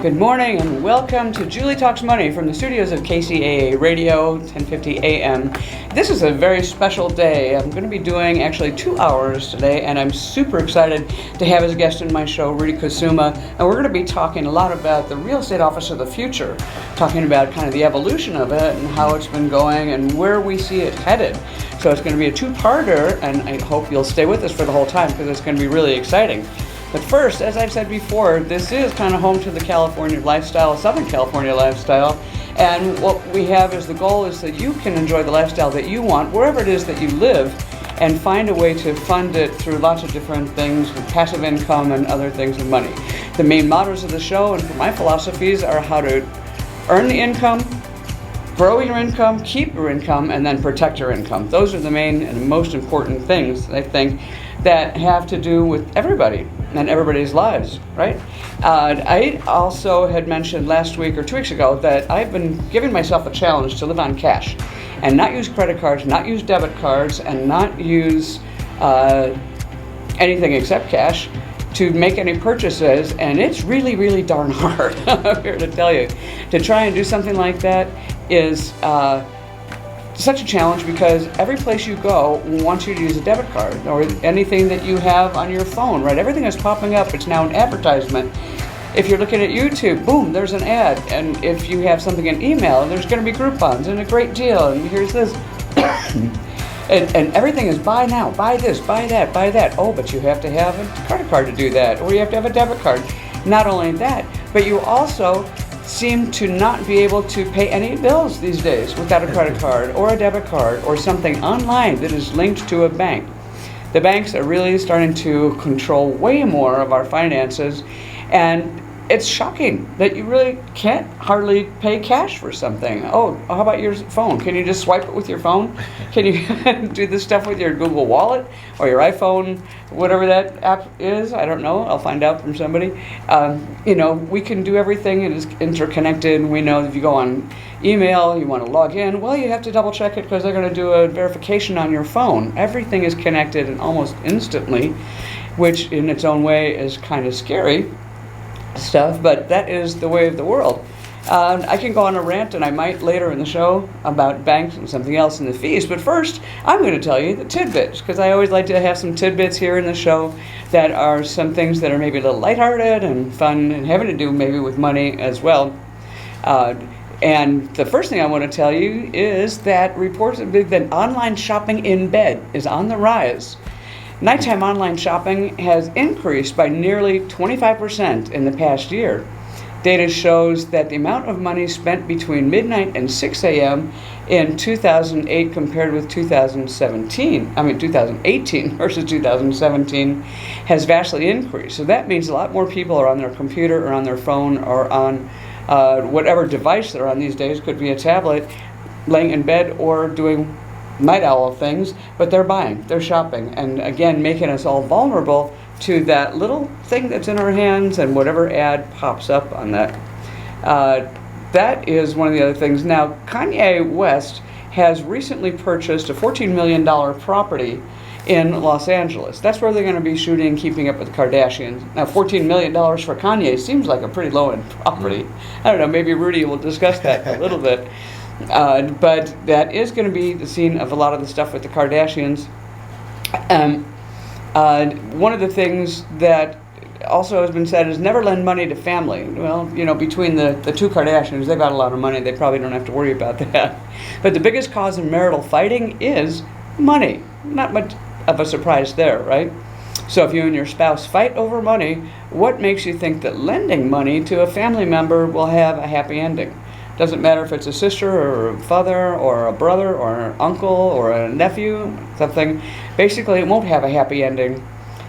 Good morning and welcome to Julie Talks Money from the studios of KCAA Radio, 1050 AM. This is a very special day. I'm going to be doing actually 2 hours today, and I'm super excited to have as a guest in my show, Rudy Kusuma. And we're going to be talking a lot about the real estate office of the future, talking about kind of the evolution of it and how it's been going and where we see it headed. So it's going to be a two-parter, and I hope you'll stay with us for the whole time because it's going to be really exciting. But first, as I've said before, this is kind of home to the California lifestyle, Southern California lifestyle. And what we have is the goal is that you can enjoy the lifestyle that you want, wherever it is that you live, and find a way to fund it through lots of different things, with passive income and other things and money. The main mottos of the show and for my philosophies are how to earn the income, grow your income, keep your income, and then protect your income. Those are the main and most important things, I think, that have to do with everybody and everybody's lives, right? I also had mentioned last week or 2 weeks ago that I've been giving myself a challenge to live on cash and not use credit cards, not use debit cards, and not use anything except cash to make any purchases, and it's really, really darn hard, I'm here to tell you. To try and do something like that is such a challenge because every place you go wants you to use a debit card or anything that you have on your phone, right? Everything is popping up. It's now an advertisement. If you're looking at YouTube, boom, there's an ad. And if you have something in email, there's going to be Groupons and a great deal. And here's this. and everything is buy now, buy this, buy that, buy that. Oh, but you have to have a credit card to do that, or you have to have a debit card. Not only that, but you also seem to not be able to pay any bills these days without a credit card or a debit card or something online that is linked to a bank. The banks are really starting to control way more of our finances, and it's shocking that you really can't hardly pay cash for something. Oh, how about your phone? Can you just swipe it with your phone? Can you do this stuff with your Google Wallet or your iPhone, whatever that app is? I don't know. I'll find out from somebody. We can do everything. It is interconnected. We know if you go on email, you want to log in, well, you have to double check it because they're going to do a verification on your phone. Everything is connected and almost instantly, which in its own way is kind of scary stuff, but that is the way of the world. I can go on a rant, and I might later in the show, about banks and something else in the fees, but first I'm going to tell you the tidbits, because I always like to have some tidbits here in the show that are some things that are maybe a little lighthearted and fun and having to do maybe with money as well. And the first thing I want to tell you is that reports have been that online shopping in bed is on the rise. Nighttime online shopping has increased by nearly 25% in the past year. Data shows that the amount of money spent between midnight and 6 a.m. in 2008 compared with 2018 versus 2017 has vastly increased. So that means a lot more people are on their computer or on their phone or on whatever device they're on these days. Could be a tablet, laying in bed or doing night owl things, but they're buying, they're shopping, and again making us all vulnerable to that little thing that's in our hands and whatever ad pops up on that. That is one of the other things. Now, Kanye West has recently purchased a $14 million property in Los Angeles. That's where they're going to be shooting Keeping Up with the Kardashians. Now, $14 million for Kanye seems like a pretty low-end property. I don't know, maybe Rudy will discuss that a little bit. But that is going to be the scene of a lot of the stuff with the Kardashians. One of the things that also has been said is never lend money to family. Well, between the two Kardashians, they've got a lot of money. They probably don't have to worry about that. But the biggest cause of marital fighting is money. Not much of a surprise there, right? So if you and your spouse fight over money, what makes you think that lending money to a family member will have a happy ending? Doesn't matter if it's a sister or a father or a brother or an uncle or a nephew, something. Basically, it won't have a happy ending.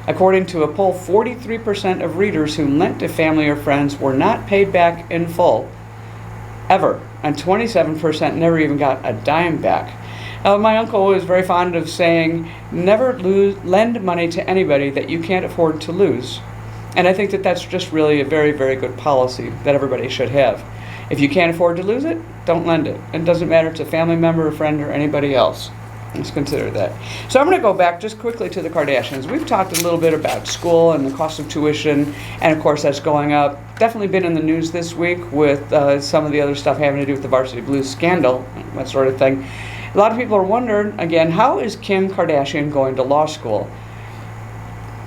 According to a poll, 43% of readers who lent to family or friends were not paid back in full, ever. And 27% never even got a dime back. My uncle was very fond of saying, never lend money to anybody that you can't afford to lose. And I think that that's just really a very, very good policy that everybody should have. If you can't afford to lose it, don't lend it. It doesn't matter if it's a family member, a friend, or anybody else. Let's consider that. So I'm going to go back just quickly to the Kardashians. We've talked a little bit about school and the cost of tuition, and of course that's going up. Definitely been in the news this week with some of the other stuff having to do with the Varsity Blues scandal, that sort of thing. A lot of people are wondering, again, how is Kim Kardashian going to law school?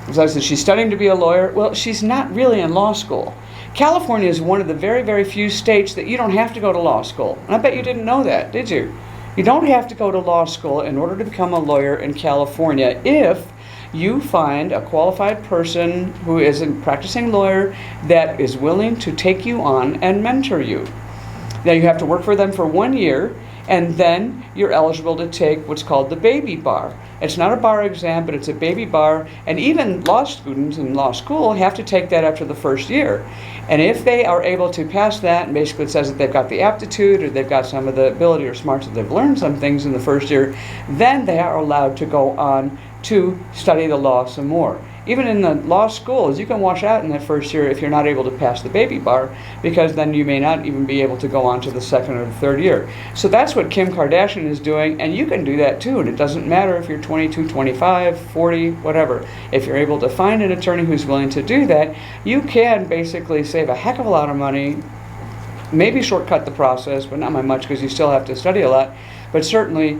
As I said, she's studying to be a lawyer. Well, she's not really in law school. California is one of the very, very few states that you don't have to go to law school. And I bet you didn't know that, did you? You don't have to go to law school in order to become a lawyer in California if you find a qualified person who is a practicing lawyer that is willing to take you on and mentor you. Now you have to work for them for 1 year, and then you're eligible to take what's called the baby bar. It's not a bar exam, but it's a baby bar, and even law students in law school have to take that after the first year. And if they are able to pass that, and basically it says that they've got the aptitude or they've got some of the ability or smarts, that they've learned some things in the first year, then they are allowed to go on to study the law some more. Even in the law schools, you can wash out in that first year if you're not able to pass the baby bar, because then you may not even be able to go on to the second or the third year. So that's what Kim Kardashian is doing, and you can do that too. And it doesn't matter if you're 22, 25, 40, whatever. If you're able to find an attorney who's willing to do that, you can basically save a heck of a lot of money, maybe shortcut the process, but not by much because you still have to study a lot, but certainly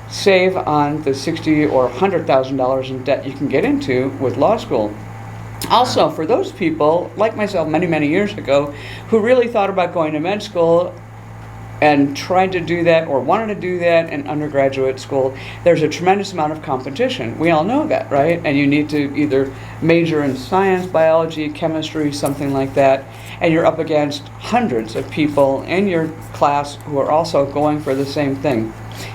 save on the $60,000 or $100,000 in debt you can get into with law school. Also, for those people, like myself many, many years ago, who really thought about going to med school and tried to do that or wanted to do that in undergraduate school, there's a tremendous amount of competition. We all know that, right? And you need to either major in science, biology, chemistry, something like that, and you're up against hundreds of people in your class who are also going for the same thing.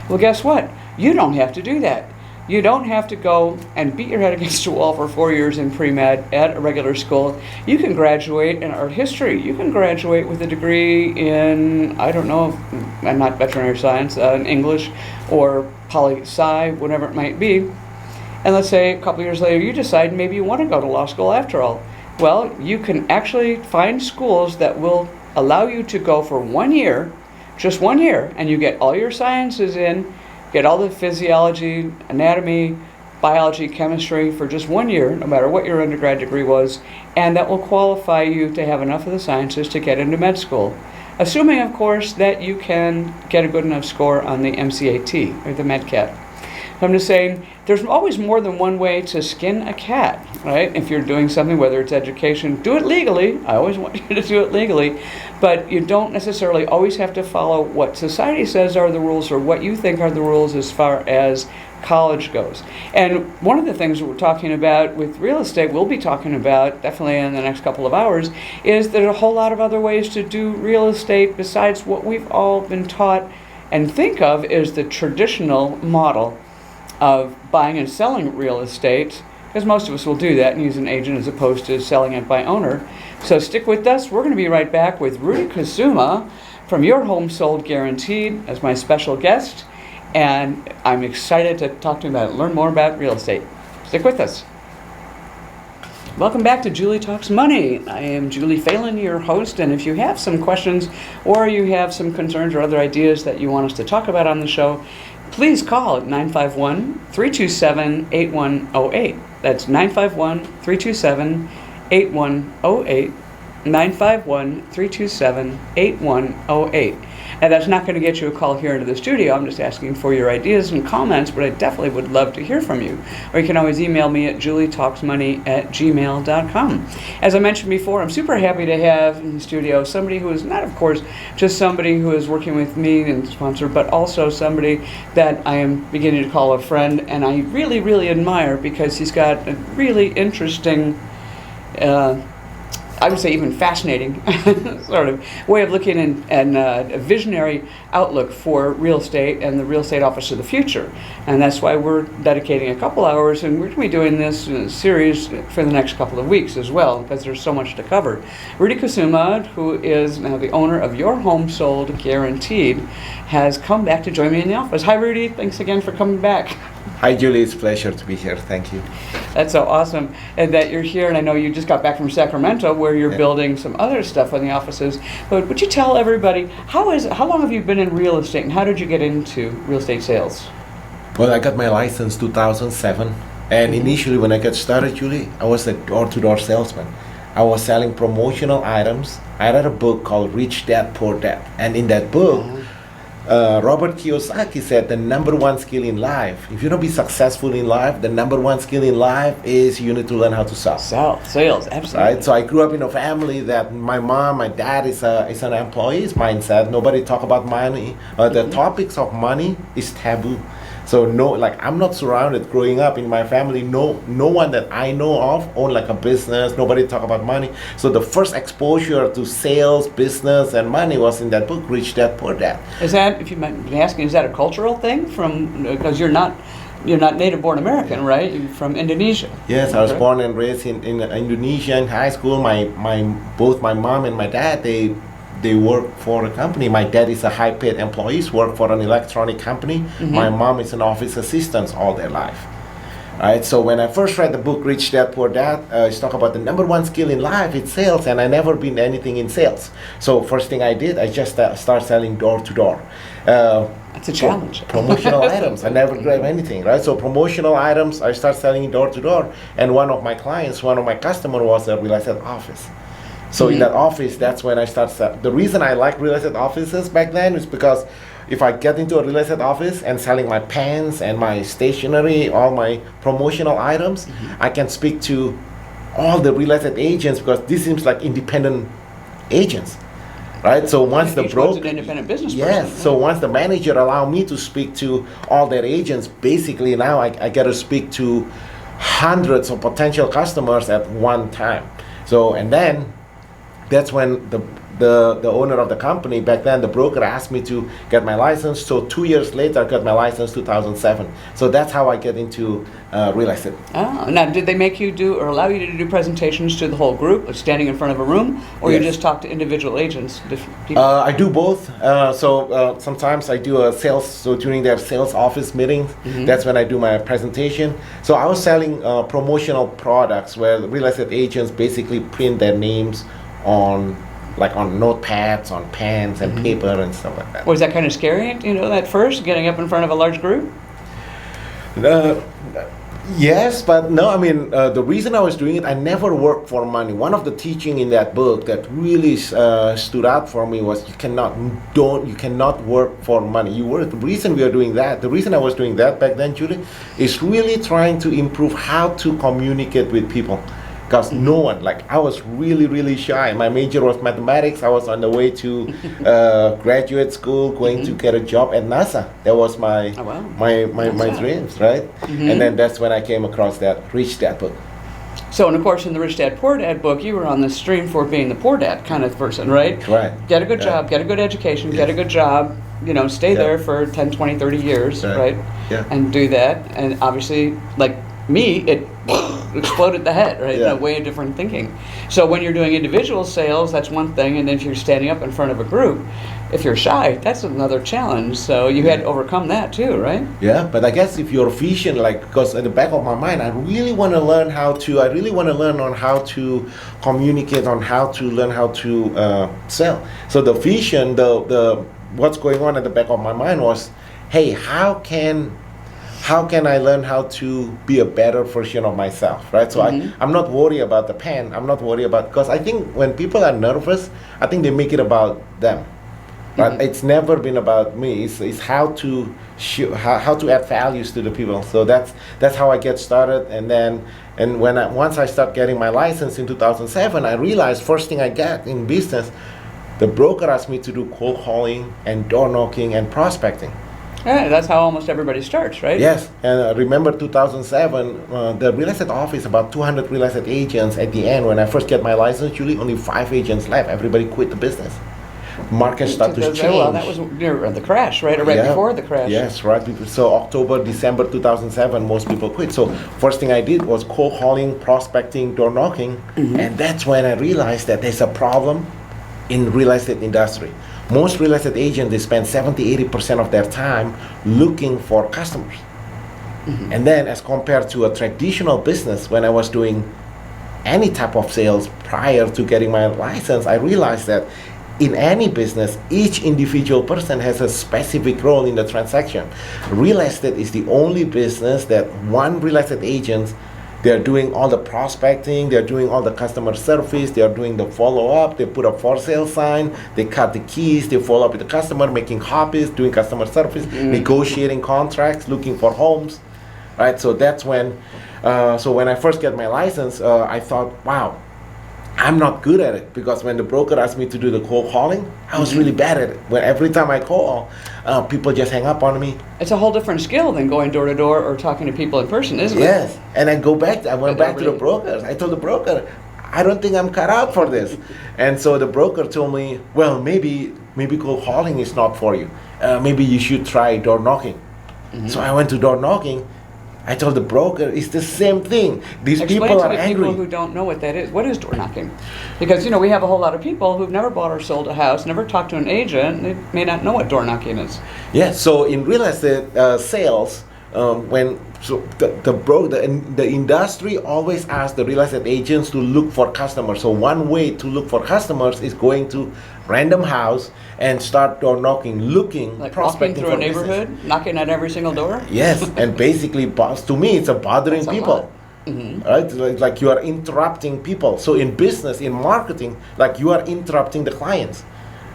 Well, guess what? You don't have to do that. You don't have to go and beat your head against a wall for 4 years in pre-med at a regular school. You can graduate in art history. You can graduate with a degree in, I don't know, not veterinary science, in English or poli-sci, whatever it might be. And let's say a couple years later you decide maybe you want to go to law school after all. Well, you can actually find schools that will allow you to go for 1 year, just 1 year, and you get all your sciences in, get all the physiology, anatomy, biology, chemistry for just 1 year, no matter what your undergrad degree was, and that will qualify you to have enough of the sciences to get into med school. Assuming, of course, that you can get a good enough score on the MCAT, or the MedCat. I'm just saying, there's always more than one way to skin a cat, right? If you're doing something, whether it's education, do it legally. I always want you to do it legally. But you don't necessarily always have to follow what society says are the rules or what you think are the rules as far as college goes. And one of the things that we're talking about with real estate, we'll be talking about definitely in the next couple of hours, is there are a whole lot of other ways to do real estate besides what we've all been taught and think of as the traditional model of buying and selling real estate, because most of us will do that and use an agent as opposed to selling it by owner. So stick with us. We're going to be right back with Rudy Kusuma from Your Home Sold Guaranteed as my special guest, and I'm excited to talk to him about it, learn more about real estate. Stick with us. Welcome back to Julie Talks Money. I am Julie Falen, your host, and if you have some questions or you have some concerns or other ideas that you want us to talk about on the show, please call at 951-327-8108. That's 951-327-8108. 951-327-8108. And that's not going to get you a call here into the studio. I'm just asking for your ideas and comments, but I definitely would love to hear from you. Or you can always email me at julietalksmoney@gmail.com. As I mentioned before, I'm super happy to have in the studio somebody who is not, of course, just somebody who is working with me and sponsor, but also somebody that I am beginning to call a friend, and I really, really admire because he's got a really interesting I would say even fascinating sort of way of looking and a visionary outlook for real estate and the real estate office of the future. And that's why we're dedicating a couple hours, and we're going to be doing this series for the next couple of weeks as well, because there's so much to cover. Rudy Kusuma, who is now the owner of Your Home Sold Guaranteed, has come back to join me in the office. Hi, Rudy. Thanks again for coming back. Hi, Julie. It's a pleasure to be here. Thank you. That's so awesome that you're here, and I know you just got back from Sacramento where you're building some other stuff in the offices. But would you tell everybody, how long have you been in real estate, and how did you get into real estate sales? Well, I got my license 2007, and initially when I got started, Julie, I was a door-to-door salesman. I was selling promotional items. I read a book called Rich Dad, Poor Dad, and in that book, Robert Kiyosaki said the number one skill in life, if you don't be successful in life, the number one skill in life is you need to learn how to sell. Sales, absolutely. Right? So I grew up in a family that my mom, my dad is an employee's mindset. Nobody talk about money. The topics of money is taboo. So I'm not surrounded growing up in my family. No one that I know of owned like a business. Nobody talk about money. So the first exposure to sales, business, and money was in that book, Rich Dad, Poor Dad. Is that, if you might be asking, is that a cultural thing because you're not native born American, right? You're from Indonesia. Yes, I was born and raised in Indonesia. In high school, both my mom and my dad, they work for a company. My dad is a high-paid employee, work for an electronic company. My mom is an office assistant all their life. Right. So when I first read the book Rich Dad Poor Dad, it's talk about the number one skill in life, it's sales, and I never been anything in sales. So first thing I did, I just start selling door to door. That's a challenge. Promotional items. I never grab anything, right? So promotional items, I start selling door to door, and one of my customers was a real estate office. So in that office, that's when I start selling. The reason I like real estate offices back then is because if I get into a real estate office and selling my pens and my stationery, all my promotional items, I can speak to all the real estate agents because this seems like independent agents, right? So once the broker, an independent business yes. person. So once the manager allow me to speak to all their agents, basically now I get to speak to hundreds of potential customers at one time. So and then that's when the owner of the company back then, the broker, asked me to get my license. So 2 years later, I got my license 2007. So that's how I get into real estate. Oh, now did they make you do or allow you to do presentations to the whole group, standing in front of a room, or Yes. you just talk to individual agents? I do both. So sometimes I do a sales. So during their sales office meetings, that's when I do my presentation. So I was selling promotional products where real estate agents basically print their names on notepads, on pens and paper and stuff like that. Was that kind of scary, at first, getting up in front of a large group? Yes, but no, I mean, the reason I was doing it, I never worked for money. One of the teaching in that book that really stood out for me was you cannot work for money. The reason we are doing that, the reason I was doing that back then, Julie, is really trying to improve how to communicate with people. Because no one, I was really, really shy. My major was mathematics. I was on the way to graduate school, going to get a job at NASA. That was my dreams, right? And then that's when I came across that Rich Dad book. So, and of course, in the Rich Dad, Poor Dad book, you were on the stream for being the poor dad kind of person, right? Right. Get a good job, get a good education, get a good job, stay there for 10, 20, 30 years, right? Yeah. And do that. And obviously, like me, it exploded the head, right? Yeah. A way of different thinking. So when you're doing individual sales, that's one thing, and then if you're standing up in front of a group, if you're shy, that's another challenge. So you had to overcome that too, right? Yeah, but I guess if your vision, because at the back of my mind, I really want to learn on how to communicate, on how to learn how to sell. So the vision, the what's going on at the back of my mind was, hey, how can I learn how to be a better version of myself, right? So I'm not worried about the pen. I'm not worried about, because I think when people are nervous, I think they make it about them. But it's never been about me. It's how to how to add values to the people. So that's how I get started. And once I start getting my license in 2007, I realized first thing I get in business, the broker asked me to do cold calling and door knocking and prospecting. Yeah, that's how almost everybody starts, right? Yes, and remember 2007, the real estate office, about 200 real estate agents. At the end, when I first get my license, Julie, only 5 agents left. Everybody quit the business. Market started to change. Well, that was near the crash, right? Or right before the crash. Yes, right. So October, December 2007, most people quit. So first thing I did was cold calling, prospecting, door knocking, and that's when I realized that there's a problem in real estate industry. Most real estate agents, they spend 70-80% of their time looking for customers. And then as compared to a traditional business, when I was doing any type of sales prior to getting my license, I realized that in any business, each individual person has a specific role in the transaction. Real estate is the only business that one real estate agent, they're doing all the prospecting, they're doing all the customer service, they're doing the follow-up, they put a for sale sign, they cut the keys, they follow up with the customer, making copies, doing customer service, negotiating contracts, looking for homes, right? So that's when, so when I first get my license, I thought, wow, I'm not good at it, because when the broker asked me to do the cold calling, I was really bad at it. When every time I call, people just hang up on me. It's a whole different skill than going door to door or talking to people in person, isn't it? Yes, and I went back to the brokers. I told the broker, I don't think I'm cut out for this. And so the broker told me, well, maybe cold calling is not for you. Maybe you should try door knocking. So I went to door knocking. I told the broker, it's the same thing. These people are angry. People who don't know what that is. What is door knocking? Because, we have a whole lot of people who've never bought or sold a house, never talked to an agent, and they may not know what door knocking is. Yeah, so in real estate sales, the industry always asks the real estate agents to look for customers. So one way to look for customers is going to random house and start door knocking, looking, like prospecting walking through a for neighborhood, business. knocking at every single door. Yes, and basically, to me, it's bothering That's a people. lot. Right, like you are interrupting people. So in business, in marketing, like you are interrupting the clients.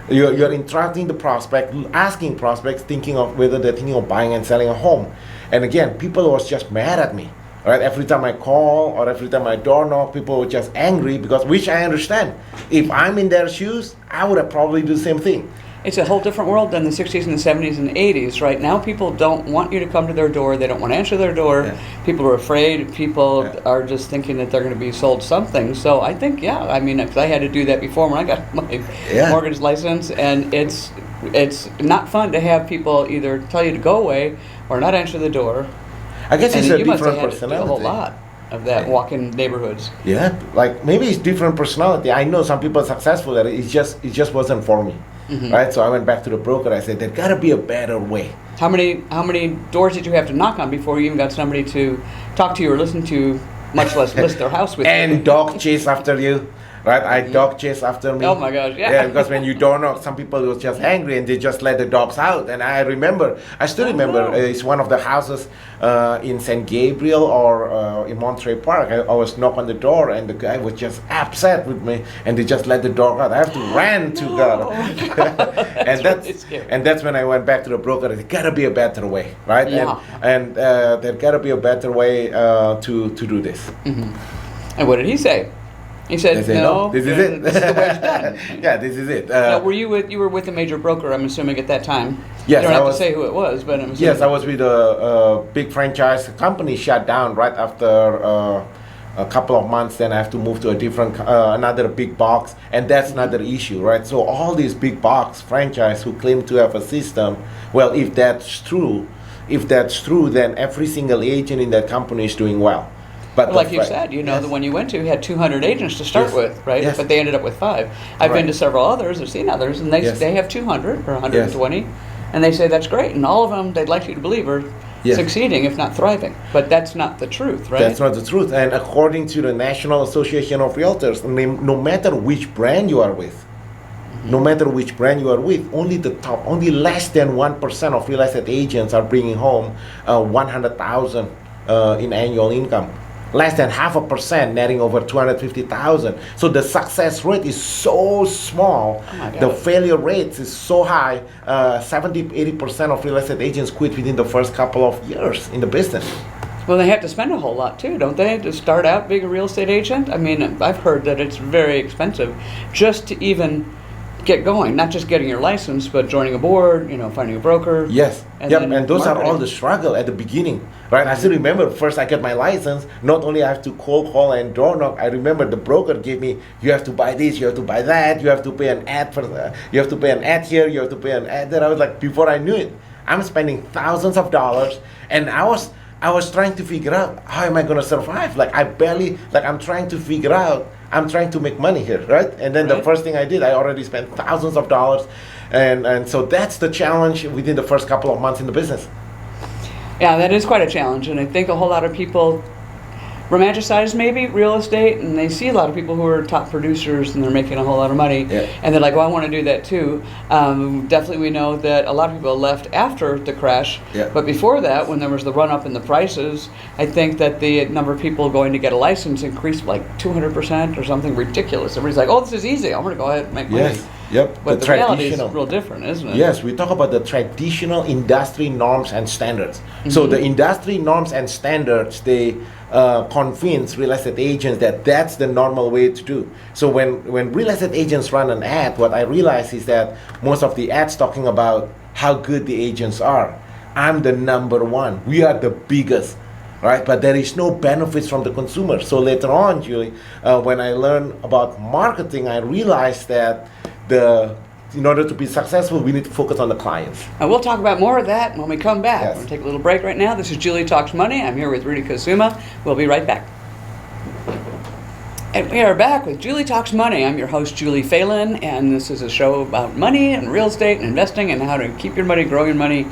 You're interrupting the prospect, asking prospects thinking of whether they're thinking of buying and selling a home. And again, people was just mad at me. Right? Every time I call or every time I door knock, people were just angry, because which I understand. If I'm in their shoes, I would have probably do the same thing. It's a whole different world than the 60s and the 70s and 80s. Right now, people don't want you to come to their door. They don't want to answer their door. Yeah. People are afraid. People are just thinking that they're going to be sold something. So I think, because I had to do that before when I got my mortgage license, and it's not fun to have people either tell you to go away or not answer the door. I guess it's a you must different have had to do personality. a whole lot of that, walking neighborhoods. Yeah, like maybe it's different personality. I know some people are successful at it. It just wasn't for me. Right? So I went back to the broker. I said, there gotta be a better way. How many doors did you have to knock on before you even got somebody to talk to you or listen to, much less list their house with you? And dog chase after you. Right, I dog chase after me. Oh my gosh, yeah. Yeah, because when you door knock, some people were just angry and they just let the dogs out. And I still remember, it's one of the houses in San Gabriel or in Monterey Park. I was knock on the door and the guy was just upset with me, and they just let the dog out. I have to run to God. And that's when I went back to the broker. There gotta be a better way, right? Yeah. And there gotta be a better way to do this. And what did he say? He said, no, this is it. This is the way it's done. Yeah, this is it. Now, you were with a major broker, I'm assuming, at that time? Yes, you don't have to say who it was, but I'm assuming. Yes, I was with a big franchise company shut down right after a couple of months. Then I have to move to a different, another big box, and that's another issue, right? So all these big box franchise who claim to have a system, well, if that's true, then every single agent in that company is doing well. But like you said, the one you went to had 200 agents to start with, right? Yes. But they ended up with 5. I've been to several others, I've seen others, and they have 200 or 120, and they say that's great, and all of them, they'd like you to believe, are succeeding, if not thriving. But that's not the truth, right? That's not the truth. And according to the National Association of Realtors, no matter which brand you are with, only less than 1% of real estate agents are bringing home 100,000 in annual income. Less than 0.5%, netting over 250,000. So the success rate is so small. The failure rate is so high. 70-80% of real estate agents quit within the first couple of years in the business. Well, they have to spend a whole lot too, don't they, to start out being a real estate agent? I mean, I've heard that it's very expensive just to even get going, not just getting your license, but joining a board, finding a broker. Yes. And those marketing. are all the struggle at the beginning, right? I still remember first I get my license, not only I have to cold call and door knock, I remember the broker gave me, you have to buy this, you have to buy that, you have to pay an ad for that, you have to pay an ad here, you have to pay an ad there. I was like, before I knew it, I'm spending thousands of dollars, and I was trying to figure out, how am I going to survive? I'm trying to figure out, I'm trying to make money here, right? And then the first thing I did, I already spent thousands of dollars. And so that's the challenge within the first couple of months in the business. Yeah, that is quite a challenge. And I think a whole lot of people romanticize maybe real estate, and they see a lot of people who are top producers and they're making a whole lot of money, and they're like, well, I want to do that too. Definitely we know that a lot of people left after the crash, but before that, when there was the run up in the prices, I think that the number of people going to get a license increased like 200% or something ridiculous. Everybody's like, oh, this is easy, I'm going to go ahead and make money. Yep. But the reality is real different, isn't it? Yes, we talk about the traditional industry norms and standards. So the industry norms and standards, they convince real estate agents that that's the normal way to do. So when real estate agents run an ad, what I realize is that most of the ads talking about how good the agents are. I'm the number one. We are the biggest. Right, but there is no benefits from the consumer. So later on, Julie, when I learned about marketing, I realized that in order to be successful, we need to focus on the clients. And we'll talk about more of that when we come back. Yes. We're going to take a little break right now. This is Julie Talks Money. I'm here with Rudy Kusuma. We'll be right back. And we are back with Julie Talks Money. I'm your host, Julie Falen, and this is a show about money and real estate and investing and how to keep your money, grow your money,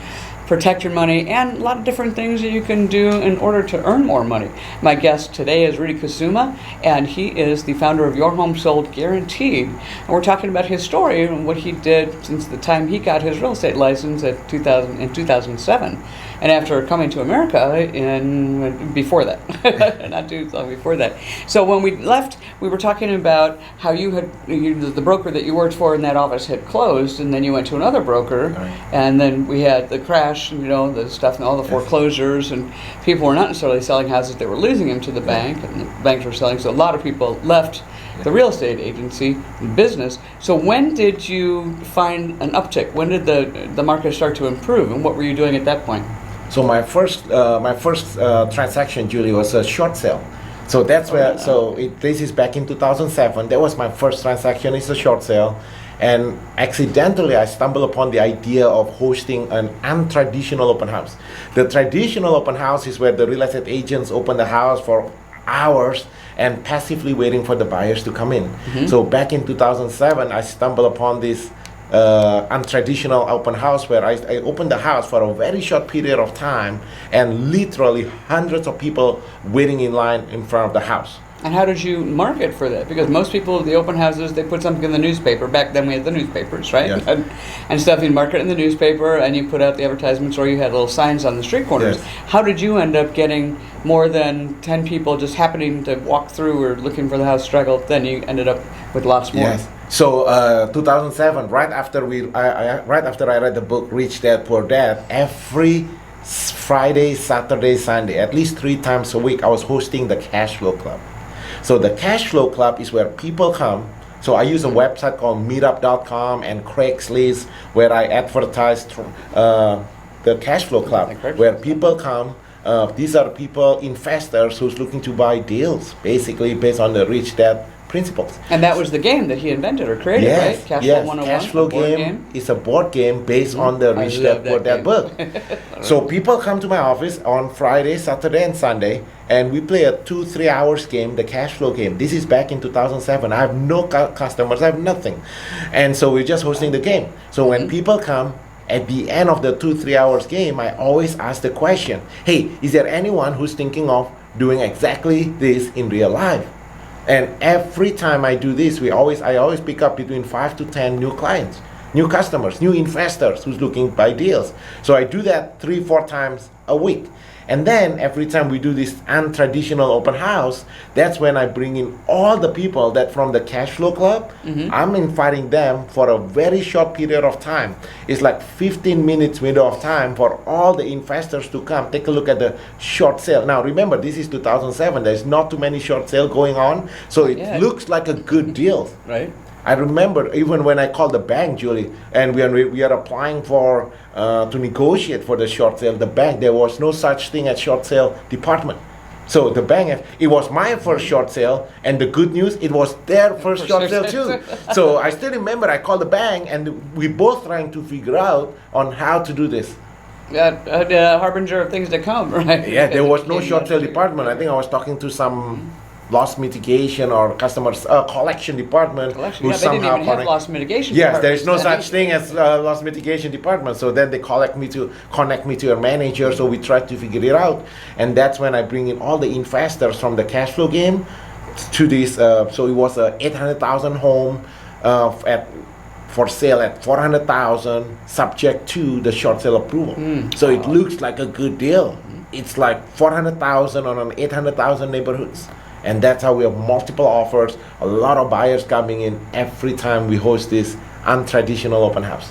protect your money, and a lot of different things that you can do in order to earn more money. My guest today is Rudy Kusuma, and he is the founder of Your Home Sold Guaranteed. And we're talking about his story and what he did since the time he got his real estate license in 2007. And after coming to America before that, not too long before that. So when we left, we were talking about how the broker that you worked for in that office had closed, and then you went to another broker, and then we had the crash, the stuff and all the foreclosures, and people were not necessarily selling houses, they were losing them to the bank, and the banks were selling, so a lot of people left the real estate agency business. So when did you find an uptick? When did the market start to improve, and what were you doing at that point? So my first transaction, Julie, was a short sale. So that's this is back in 2007. That was my first transaction. It's a short sale. And accidentally, I stumbled upon the idea of hosting an untraditional open house. The traditional open house is where the real estate agents open the house for hours and passively waiting for the buyers to come in. So back in 2007, I stumbled upon this untraditional open house where I opened the house for a very short period of time, and literally hundreds of people waiting in line in front of the house. And how did you market for that? Because most people, the open houses, they put something in the newspaper. Back then we had the newspapers, right? Yes. And stuff, you'd market in the newspaper and you put out the advertisements, or you had little signs on the street corners. Yes. How did you end up getting more than 10 people just happening to walk through or looking for the house struggle? Then you ended up with lots more. Yes. So 2007, right after I read the book Rich Dad Poor Dad, every Friday, Saturday, Sunday, at least 3 times a week, I was hosting the Cash Flow Club. So the Cash Flow Club is where people come. So I use a website called meetup.com and Craigslist, where I advertise the Cash Flow Club, where people come. These are people, investors who's looking to buy deals, basically based on the Rich Dad principles. And that was the game that he invented or created, right? Cash Flow 101. Cash Flow game is a board game based on the Rich Dad Poor Dad book. So people come to my office on Friday, Saturday, and Sunday, and we play a 2-3 hours game, the Cash Flow game. This is back in 2007. I have no customers, I have nothing. And so we're just hosting the game. So when people come, at the end of the 2-3 hours game, I always ask the question, hey, is there anyone who's thinking of doing exactly this in real life? And every time I do this, I always pick up between 5 to 10 new clients, new customers, new investors who's looking to buy deals. So I do that 3-4 times a week. And then every time we do this untraditional open house, that's when I bring in all the people that from the Cash Flow Club. I'm inviting them for a very short period of time. It's like 15 minutes window of time for all the investors to come take a look at the short sale. Now remember, this is 2007. There's not too many short sales going on, so it looks like a good deal. Right. I remember even when I called the bank, Julie, and we are applying for to negotiate for the short sale, the bank, there was no such thing as short sale department. So the bank, it was my first short sale, and the good news, it was their first short sale too. So I still remember I called the bank, and we both trying to figure out on how to do this. A harbinger of things to come, right? Yeah, there was no short sale department. I think I was talking to some loss mitigation or customers collection department Collection. who Yeah, they didn't somehow even have connect. loss mitigation. Yes, there is no departments such then. thing as loss mitigation department. So then they connect me to your manager. So we try to figure it out, and that's when I bring in all the investors from the cash flow game to this. So it was a 800,000 home for sale at 400,000, subject to the short sale approval. So it looks like a good deal. It's like 400,000 on an 800,000 neighborhoods. And that's how we have multiple offers, a lot of buyers coming in every time we host this untraditional open house.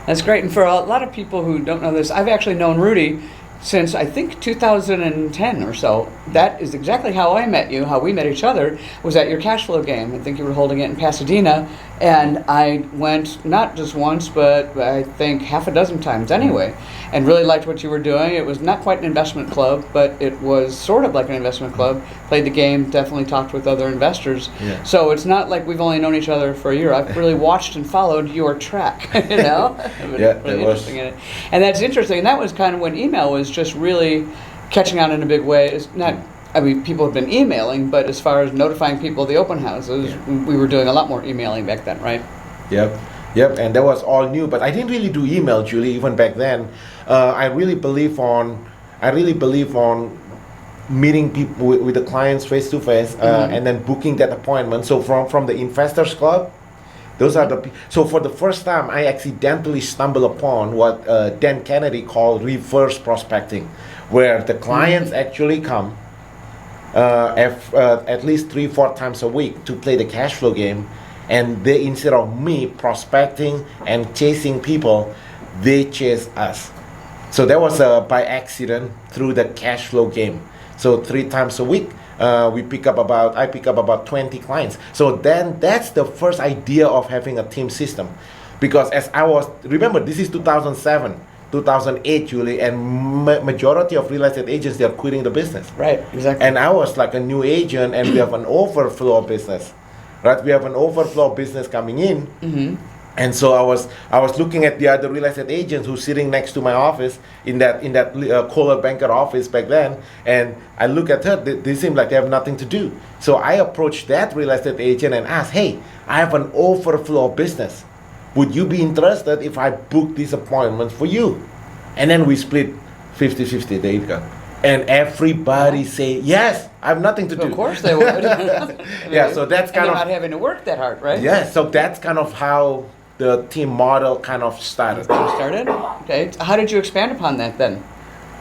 That's great. And for a lot of people who don't know this, I've actually known Rudy since I think 2010 or so. That is exactly how I met you, how we met each other, was at your cash flow game. I think you were holding it in Pasadena, and I went not just once, but I think half a dozen times anyway, and really liked what you were doing. It was not quite an investment club, but it was sort of like an investment club. Played the game, definitely talked with other investors. Yeah. So it's not like we've only known each other for a year. I've really watched and followed your track, you know? Yeah, really it was. interesting in it. And that's interesting. And that was kind of when email was just really catching on in a big way. It's not, I mean, people have been emailing, but as far as notifying people of the open houses, we were doing a lot more emailing back then, right? Yep, and that was all new. But I didn't really do email, Julie, even back then. I really believe on meeting people with the clients face to face, and then booking that appointment. So from the investors club, those are the. So for the first time, I accidentally stumbled upon what Dan Kennedy called reverse prospecting, where the clients actually come at least 3-4 times a week to play the cash flow game, and they, instead of me prospecting and chasing people, they chase us. So that was by accident through the cash flow game. So 3 times a week, I pick up about 20 clients. So then that's the first idea of having a team system, because remember, this is 2007, 2008, Julie, and majority of real estate agents, they are quitting the business. Right, exactly. And I was like a new agent, and we have an overflow of business, right? We have an overflow of business coming in. And so I was looking at the other real estate agents who's sitting next to my office in that Kohler Banker office back then, and I look at her. They seem like they have nothing to do. So I approached that real estate agent and asked, "Hey, I have an overflow of business. Would you be interested if I book these appointments for you?" And then we split 50-50 the income. And everybody say, "Yes, I have nothing to do." Of course they would. Yeah, so that's kind and of they're not having to work that hard, right? yeah. So that's kind of how the team model kind of started. Started. Okay. How did you expand upon that then,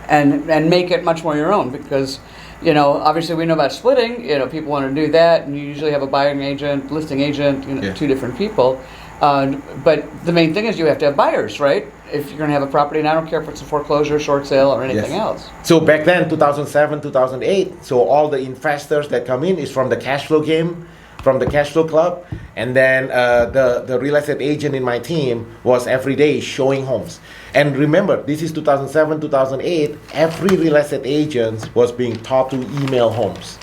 and make it much more your own? Because, you know, obviously we know about splitting. You know, people want to do that, and you usually have a buying agent, listing agent, you know, Yeah. 2 different people. But the main thing is you have to have buyers, right? If you're going to have a property, and I don't care if it's a foreclosure, short sale, or anything Yes. else. So back then, 2007, 2008, so all the investors that come in is from the cash flow game, from the cash flow club, and then the real estate agent in my team was every day showing homes. And remember, this is 2007, 2008, every real estate agent was being taught to email homes.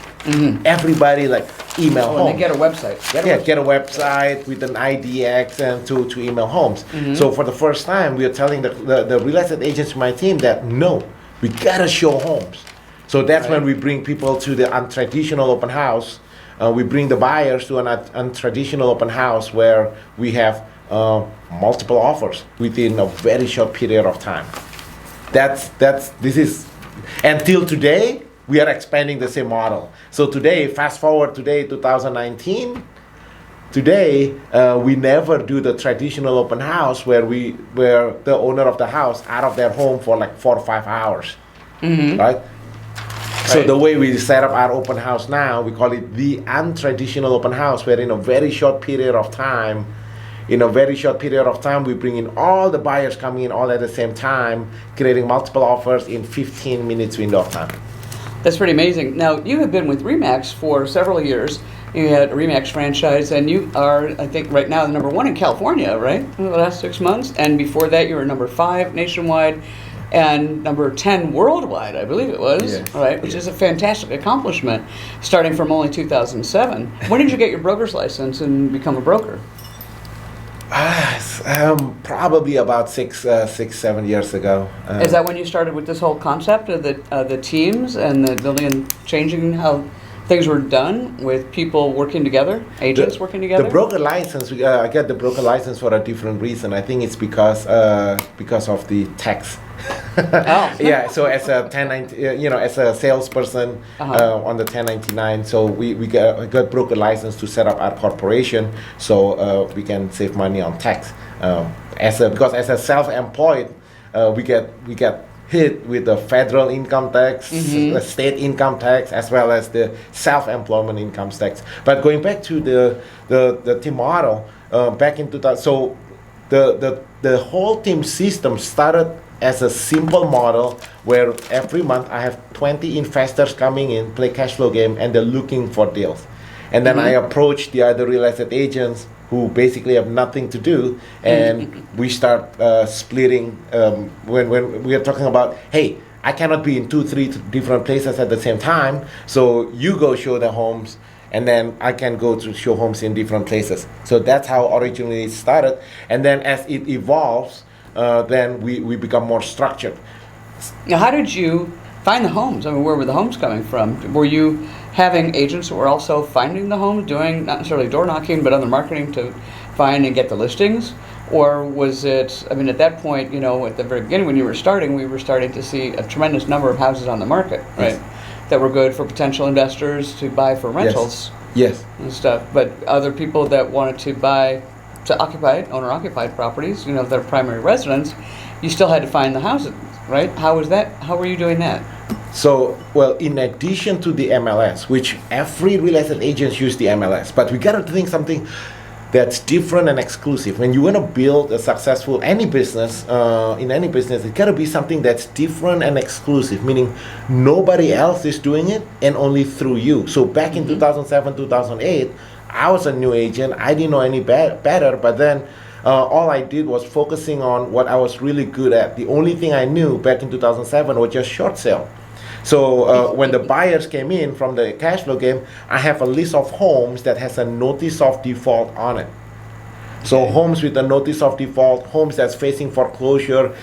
Everybody like email Oh, homes. and they get a website. Get a website with an IDX and to email homes. So for the first time, we are telling the real estate agents in my team that no, we gotta show homes. So that's when we bring people to the untraditional open house. We bring the buyers to an untraditional open house where we have multiple offers within a very short period of time. This is until today. We are expanding the same model. So today, fast forward today, 2019. Today, we never do the traditional open house where the owner of the house out of their home for like 4 or 5 hours, right? So the way we set up our open house now, we call it the untraditional open house, where in a very short period of time, we bring in all the buyers coming in all at the same time, creating multiple offers in 15 minutes window of time. That's pretty amazing. Now, you have been with RE/MAX for several years. You had a RE/MAX franchise, and you are, I think, right now the number 1 in California, right? In the last 6 months. And before that, you were number 5 nationwide and number 10 worldwide, I believe it was, Yes. right? Which is a fantastic accomplishment, starting from only 2007. When did you get your broker's license and become a broker? Probably about 6-7 years ago. Is that when you started with this whole concept of the teams and the building and changing how things were done with people working together, agents working together? The broker license, I got the broker license for a different reason. I think it's because of the tax. Oh. Yeah, so as a 1090, as a salesperson on the 1099, so we got broker license to set up our corporation, so we can save money on tax. Because as a self-employed, we get hit with the federal income tax, the state income tax, as well as the self-employment income tax. But going back to the team model, back in 2000, so the whole team system started as a simple model where every month I have 20 investors coming in, play cash flow game, and they're looking for deals. And then I approach the other real estate agents who basically have nothing to do, and we start splitting when we are talking about, hey, I cannot be in 2-3 different places at the same time, so you go show the homes, and then I can go to show homes in different places. So that's how originally it started, and then as it evolves, then we become more structured. Now, how did you find the homes? I mean, where were the homes coming from? Were you having agents who were also finding the homes, doing not necessarily door knocking, but other marketing to find and get the listings? Or was it, I mean, at that point, at the very beginning when you were starting, we were starting to see a tremendous number of houses on the market, right? Yes. That were good for potential investors to buy for rentals. Yes. And stuff. But other people that wanted to buy to owner-occupied properties, their primary residence, you still had to find the houses, right? How was that? How were you doing that? So, well, in addition to the MLS, which every real estate agent use the MLS, but we got to think something that's different and exclusive. When you want to build a successful any business, in any business, it got to be something that's different and exclusive, meaning nobody else is doing it and only through you. So back in 2007, 2008, I was a new agent. I didn't know any better, but then all I did was focusing on what I was really good at. The only thing I knew back in 2007 was just short sale. So when the buyers came in from the cash flow game, I have a list of homes that has a notice of default on it. So homes with a notice of default, homes that's facing foreclosure,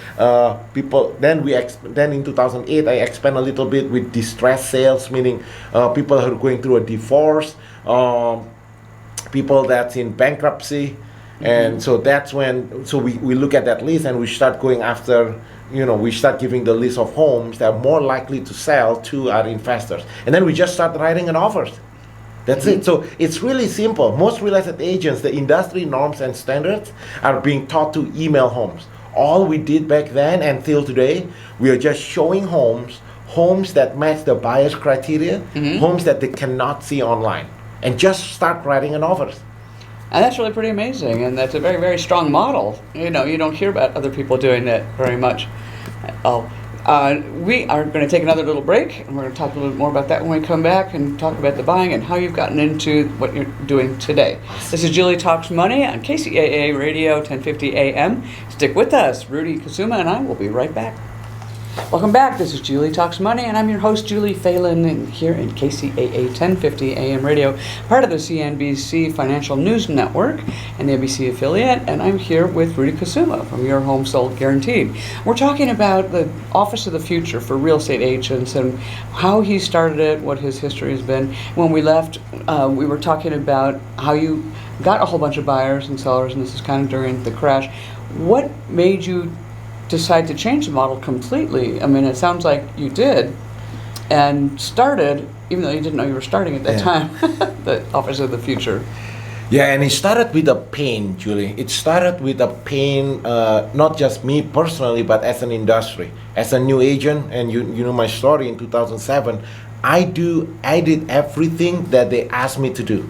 people. Then in 2008, I expand a little bit with distress sales, meaning people who are going through a divorce, people that's in bankruptcy. And so that's when, we look at that list and we start going after, we start giving the list of homes that are more likely to sell to our investors. And then we just start writing an offers. That's it. So it's really simple. Most real estate agents, the industry norms and standards are being taught to email homes. All we did back then and till today, we are just showing homes that match the buyer's criteria, homes that they cannot see online, and just start writing an offers. And that's really pretty amazing, and that's a very, very strong model. You don't hear about other people doing that very much. We are going to take another little break, and we're going to talk a little bit more about that when we come back and talk about the buying and how you've gotten into what you're doing today. This is Julie Talks Money on KCAA Radio, 1050 AM. Stick with us. Rudy Kusuma and I will be right back. Welcome back. This is Julie Talks Money, and I'm your host, Julie Falen, and here in KCAA 1050 AM Radio, part of the CNBC Financial News Network and the NBC affiliate, and I'm here with Rudy Kusuma from Your Home Sold Guaranteed. We're talking about the Office of the Future for Real Estate Agents and how he started it, what his history has been. When we left, we were talking about how you got a whole bunch of buyers and sellers, and this is kind of during the crash. What made you decide to change the model completely? I mean, it sounds like you did, and started, even though you didn't know you were starting at that time, the Office of the Future. Yeah, and it started with a pain, Julie. It started with a pain, not just me personally, but as an industry. As a new agent, and you know my story in 2007, I did everything that they asked me to do.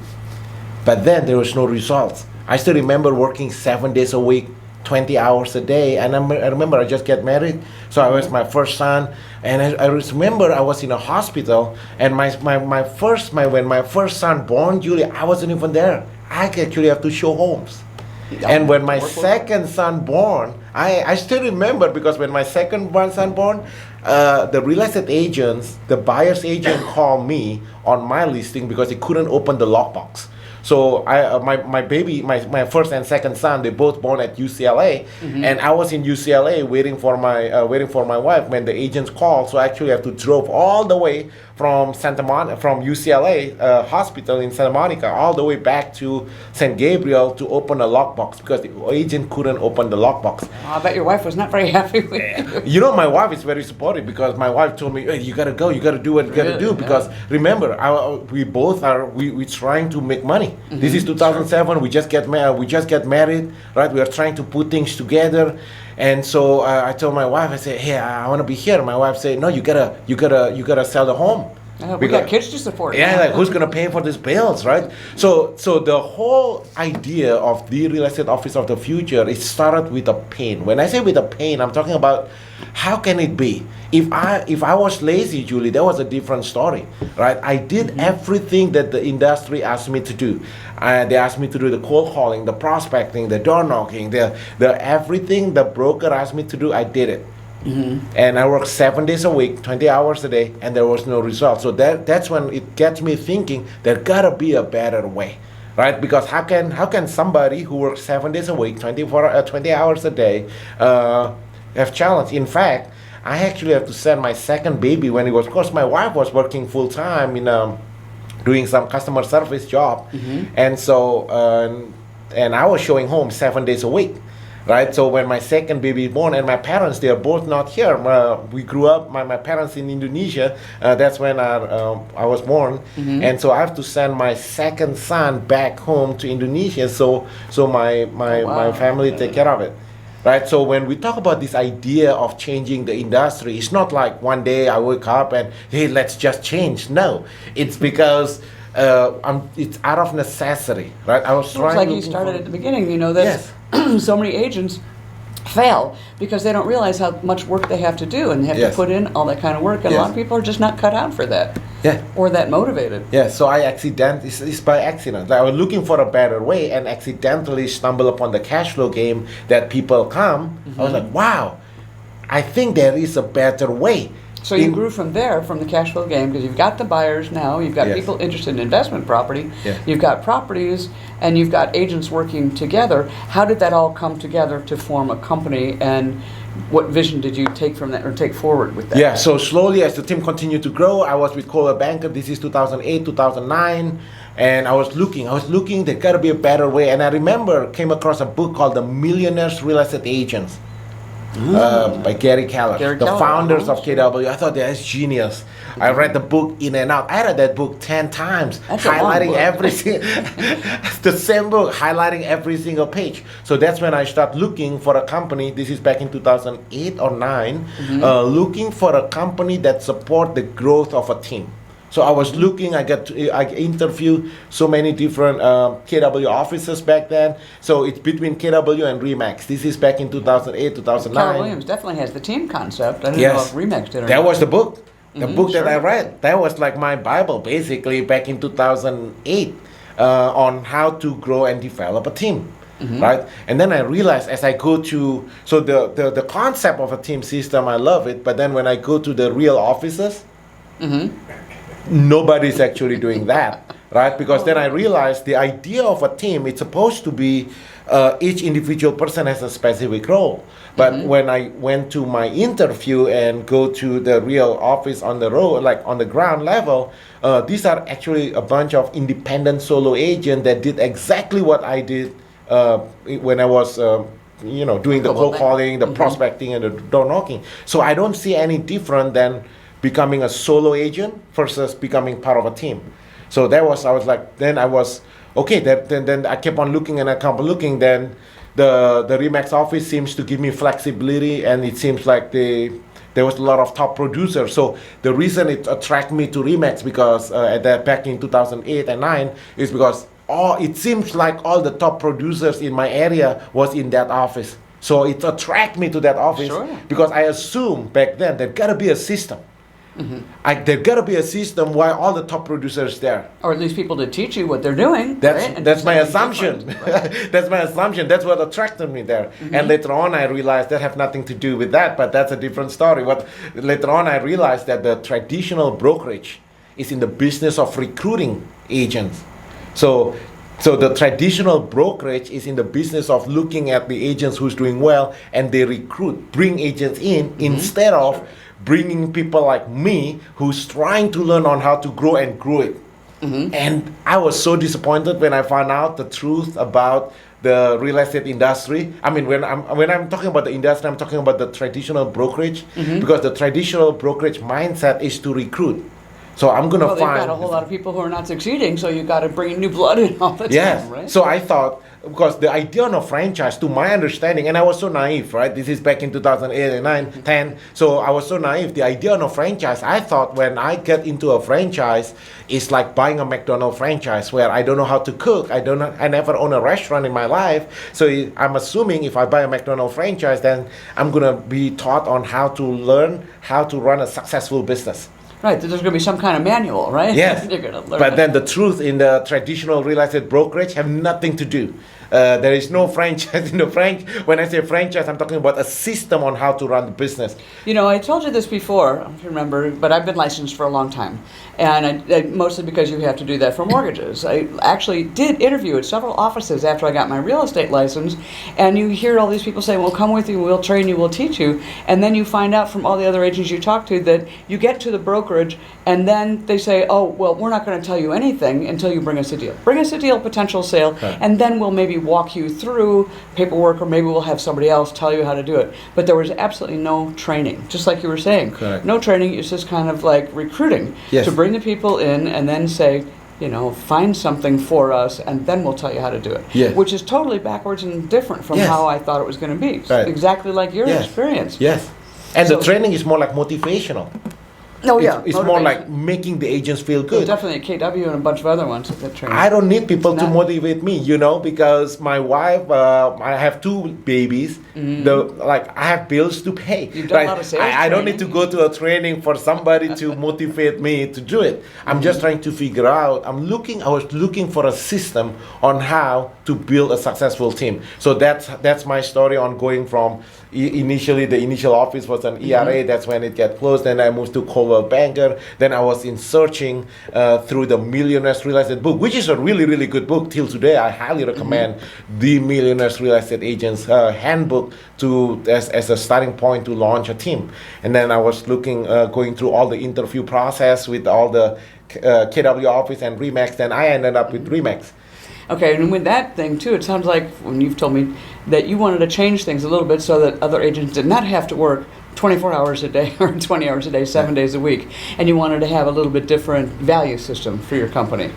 But then there was no results. I still remember working 7 days a week, 20 hours a day, and I remember I just got married, so I was my first son, and I remember I was in a hospital, and when my first son born, Julie, I wasn't even there. I actually have to show homes. And when my second son born, I still remember, because when my second son born, the real estate agents, the buyer's agent called me on my listing because he couldn't open the lockbox. So my first and second son, they both born at UCLA, and I was in UCLA waiting for my wife when the agents called. So I actually have to drove all the way from UCLA hospital in Santa Monica all the way back to San Gabriel to open a lockbox because the agent couldn't open the lockbox. I bet your wife was not very happy with you. You know, my wife is very supportive because my wife told me, hey, you gotta go, you gotta do what you gotta do. Because remember, we both are we trying to make money. This is 2007. We just get married, right? We are trying to put things together. And so I told my wife, I said, hey, I want to be here. My wife said, no, you gotta sell the home. We got kids to support. Yeah, like who's gonna pay for these bills, right? So the whole idea of the real estate office of the future, it started with a pain. When I say with a pain, I'm talking about how can it be? If I was lazy, Julie, that was a different story, right? I did everything that the industry asked me to do. They asked me to do the cold calling, the prospecting, the door knocking, the everything the broker asked me to do, I did it. And I worked 7 days a week, 20 hours a day, and there was no result. So that's when it gets me thinking there gotta be a better way, right? Because how can somebody who works 7 days a week, 20 hours a day, have challenge? In fact, I actually have to send my second baby when it was, of course, my wife was working full time in doing some customer service job, and so and I was showing home 7 days a week. Right, so when my second baby is born, and my parents, they are both not here. We grew up, my parents in Indonesia. That's when I was born, and so I have to send my second son back home to Indonesia. So my family take care of it. Right, so when we talk about this idea of changing the industry, it's not like one day I wake up and hey, let's just change. No, it's because it's out of necessity. Right, I was trying. Like you started at the beginning, you know that. Yes. So many agents fail because they don't realize how much work they have to do, and they have to put in all that kind of work, and a lot of people are just not cut out for that. Or that motivated. So it's by accident. I was looking for a better way and accidentally stumbled upon the cash flow game that people come. I was like, wow, I think there is a better way. So you grew from there, from the cash flow game, because you've got the buyers now, you've got people interested in investment property, you've got properties, and you've got agents working together. How did that all come together to form a company, and what vision did you take from that, or take forward with that? Yeah, so slowly as the team continued to grow, I was with Coldwell Banker. This is 2008, 2009. And I was looking, there gotta be a better way. And I remember came across a book called The Millionaires Real Estate Agents. By Gary Keller, the founders of KW. I thought that's genius. I read the book in and out. I read that book 10 times, highlighting the same book, highlighting every single page. So that's when I started looking for a company. This is back in 2008 or 9, looking for a company that support the growth of a team. So I was looking, I interviewed so many different KW offices back then. So it's between KW and RE/MAX. This is back in 2008, 2009. Keller Williams definitely has the team concept. I didn't know if RE/MAX did or not. That was the book. The book that I read. That was like my Bible, basically, back in 2008 on how to grow and develop a team. Right? And then I realized as I go to, so the concept of a team system, I love it. But then when I go to the real offices, nobody's actually doing that, right? Because then I realized the idea of a team, it's supposed to be each individual person has a specific role. But when I went to my interview and go to the real office on the road, like on the ground level, these are actually a bunch of independent solo agents that did exactly what I did when I was doing the cold calling, the prospecting, and the door knocking. So I don't see any different than becoming a solo agent versus becoming part of a team. So then I kept on looking and I kept on looking. Then the RE/MAX office seems to give me flexibility, and it seems like there was a lot of top producers. So the reason it attracted me to RE/MAX because back in 2008 and 9 is because it seems like all the top producers in my area was in that office. So it attracted me to that office because I assumed back then there gotta be a system. There gotta be a system why all the top producers there, or at least people to teach you what they're doing. That's my assumption. That's my assumption. That's what attracted me there. And later on, I realized that have nothing to do with that. But that's a different story. Later on, I realized that the traditional brokerage is in the business of recruiting agents. So So the traditional brokerage is in the business of looking at the agents who's doing well, and they bring agents in instead of bringing people like me who's trying to learn on how to grow and grow it. And I was so disappointed when I found out the truth about the real estate industry. I mean, when I'm talking about the industry, I'm talking about the traditional brokerage, because the traditional brokerage mindset is to recruit. So I'm going to find... Well, they've got a whole lot of people who are not succeeding, so you've got to bring new blood in all the time, right? So I thought, because the idea of franchise, to my understanding, and I was so naive, right? This is back in 2008 and 9, 10. So I was so naive. The idea of franchise, I thought when I get into a franchise, it's like buying a McDonald's franchise where I don't know how to cook. I never own a restaurant in my life. So I'm assuming if I buy a McDonald's franchise, then I'm going to be taught on how to learn how to run a successful business. Right, there's going to be some kind of manual, right? Yes, You're going to learn but then the truth in the traditional real estate brokerage have nothing to do. There is no franchise in the when I say franchise, I'm talking about a system on how to run the business. You know, I told you this before, I don't remember, but I've been licensed for a long time. And I mostly because you have to do that for mortgages. I actually did interview at several offices after I got my real estate license. And you hear all these people say, well, come with you, we'll train you, we'll teach you. And then you find out from all the other agents you talk to that you get to the brokerage and then they say, oh, well, we're not going to tell you anything until you bring us a deal. Bring us a deal, potential sale, and then we'll maybe walk you through paperwork, or maybe we'll have somebody else tell you how to do it. But there was absolutely no training, just like you were saying. Correct. No training, it's just kind of like recruiting to bring the people in and then say, you know, find something for us and then we'll tell you how to do it. Yes. Which is totally backwards and different from how I thought it was going to be. Right. Exactly like your experience. Yes. And the training is more like motivational. Oh, yeah. It's more like making the agents feel good. Well, definitely at KW and a bunch of other ones that train. I don't need people to motivate me, you know, because my wife, I have 2 babies. I have bills to pay. You've done a lot of sales I don't need to go to a training for somebody to motivate me to do it. I'm just trying to figure out. I was looking for a system on how to build a successful team. So that's my story on going from initially, the initial office was an ERA. That's when it got closed. Then I moved to Coldwell Banker. Then I was in searching through the Millionaires Real Estate book, which is a really, really good book. Till today, I highly recommend the Millionaires Real Estate Agents Handbook as a starting point to launch a team. And then I was going through all the interview process with all the KW office and RE/MAX. Then I ended up with RE/MAX. Okay, and with that thing too, it sounds like when you've told me that you wanted to change things a little bit so that other agents did not have to work 24 hours a day or 20 hours a day, 7 days a week, and you wanted to have a little bit different value system for your company.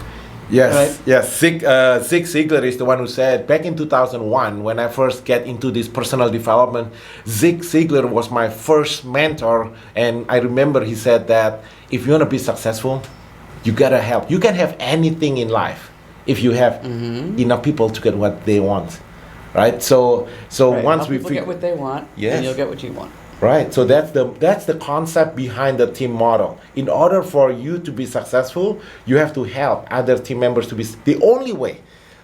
Yes, right? yes. Zig Ziglar is the one who said, back in 2001, when I first get into this personal development, Zig Ziglar was my first mentor, and I remember he said that if you want to be successful, you gotta help. You can have anything in life if you have enough people to get what they want, right? So once we get what they want, then you'll get what you want. Right. So that's the concept behind the team model. In order for you to be successful, you have to help other team members to be the only way.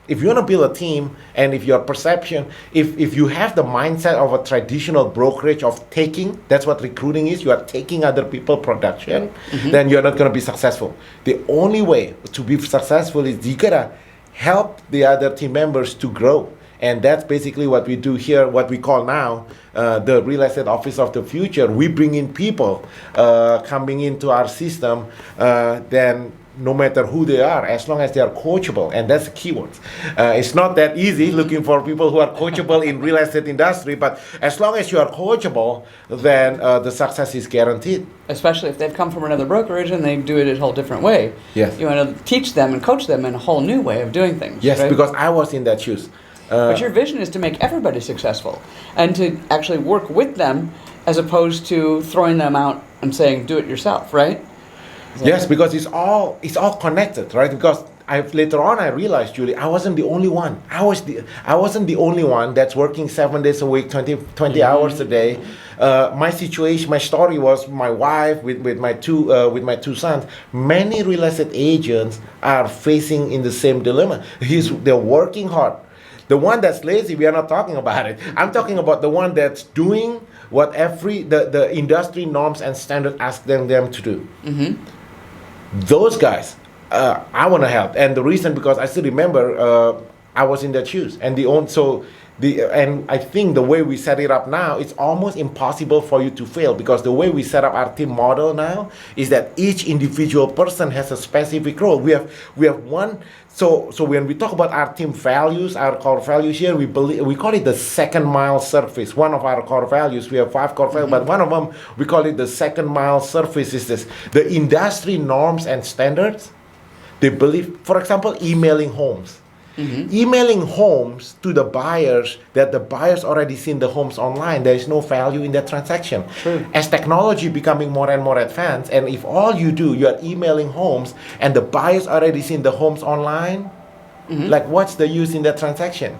If you want to build a team, and if your perception, if you have the mindset of a traditional brokerage of taking, that's what recruiting is, you are taking other people's production, then you're not going to be successful. The only way to be successful is you got to help the other team members to grow. And that's basically what we do here, what we call now the Real Estate Office of the Future. We bring in people coming into our system, then no matter who they are, as long as they are coachable, and that's the keyword. It's not that easy looking for people who are coachable in real estate industry, but as long as you are coachable, then the success is guaranteed. Especially if they've come from another brokerage and they do it a whole different way. Yes. You want to teach them and coach them in a whole new way of doing things. Yes, right? because I was in that shoes. But your vision is to make everybody successful and to actually work with them as opposed to throwing them out and saying, do it yourself, right? Yes, because it's all connected, right? Because later on I realized, Julie, I wasn't the only one. I wasn't the only one that's working 7 days a week, 20 hours a day. My situation, my story was my wife with my two sons. Many real estate agents are facing in the same dilemma. They're working hard. The one that's lazy, we are not talking about it. I'm talking about the one that's doing what the industry norms and standards ask them to do. Those guys I want to help. And the reason, because I still remember I was in their shoes, and and I think the way we set it up now, it's almost impossible for you to fail, because the way we set up our team model now is that each individual person has a specific role. We have one. So when we talk about our team values, our core values here, we call it the second mile service. One of our core values, we have 5 core values, but one of them, we call it the second mile service, is this: the industry norms and standards. They believe, for example, emailing homes. Emailing homes to the buyers, that the buyers already seen the homes online. There is no value in that transaction. True. As technology becoming more and more advanced, and if all you do, you are emailing homes and the buyers already seen the homes online, like what's the use in that transaction?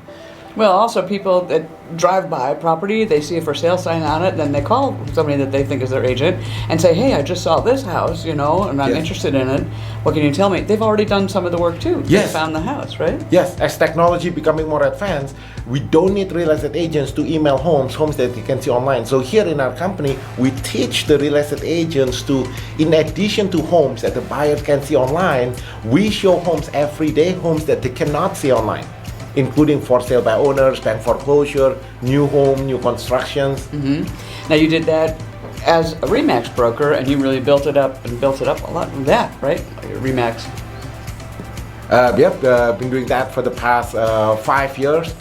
Well, also people that drive by property, they see a for sale sign on it, then they call somebody that they think is their agent and say, hey, I just saw this house, and I'm interested in it. What can you tell me? They've already done some of the work too. Yes. They found the house, right? Yes, as technology becoming more advanced, we don't need real estate agents to email homes that you can see online. So here in our company, we teach the real estate agents to, in addition to homes that the buyers can see online, we show homes every day, homes that they cannot see online, including for sale by owners, bank foreclosure, new home, new constructions. Now you did that as a RE/MAX broker, and you really built it up a lot from that, right? RE/MAX. Been doing that for the past 5 years,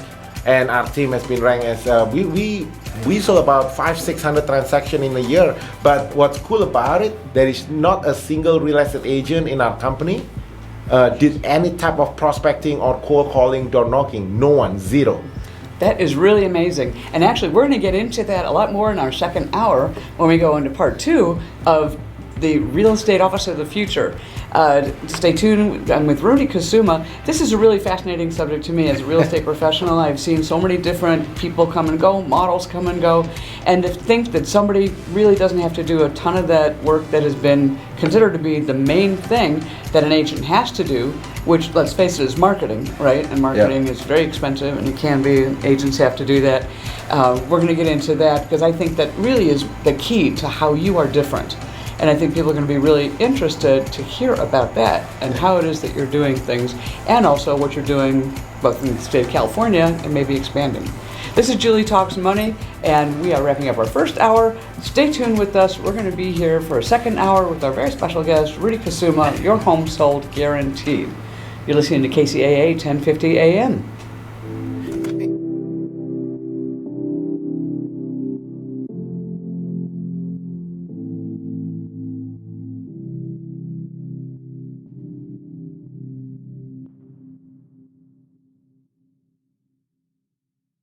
and our team has been ranked as we sold about 500-600 transactions in a year. But what's cool about it, there is not a single real estate agent in our company did any type of prospecting or cold calling, door knocking. No one, zero. That is really amazing. And actually, we're going to get into that a lot more in our second hour when we go into part 2 of the Real Estate Office of the Future. Stay tuned. I'm with Rudy Kusuma. This is a really fascinating subject to me as a real estate professional. I've seen so many different people come and go, models come and go, and to think that somebody really doesn't have to do a ton of that work that has been considered to be the main thing that an agent has to do, which, let's face it, is marketing, right? And marketing is very expensive, and it can be, agents have to do that. We're going to get into that because I think that really is the key to how you are different. And I think people are going to be really interested to hear about that and how it is that you're doing things, and also what you're doing both in the state of California and maybe expanding. This is Julie Talks Money, and we are wrapping up our first hour. Stay tuned with us. We're going to be here for a second hour with our very special guest, Rudy Kusuma, your home sold guaranteed. You're listening to KCAA 1050 AM.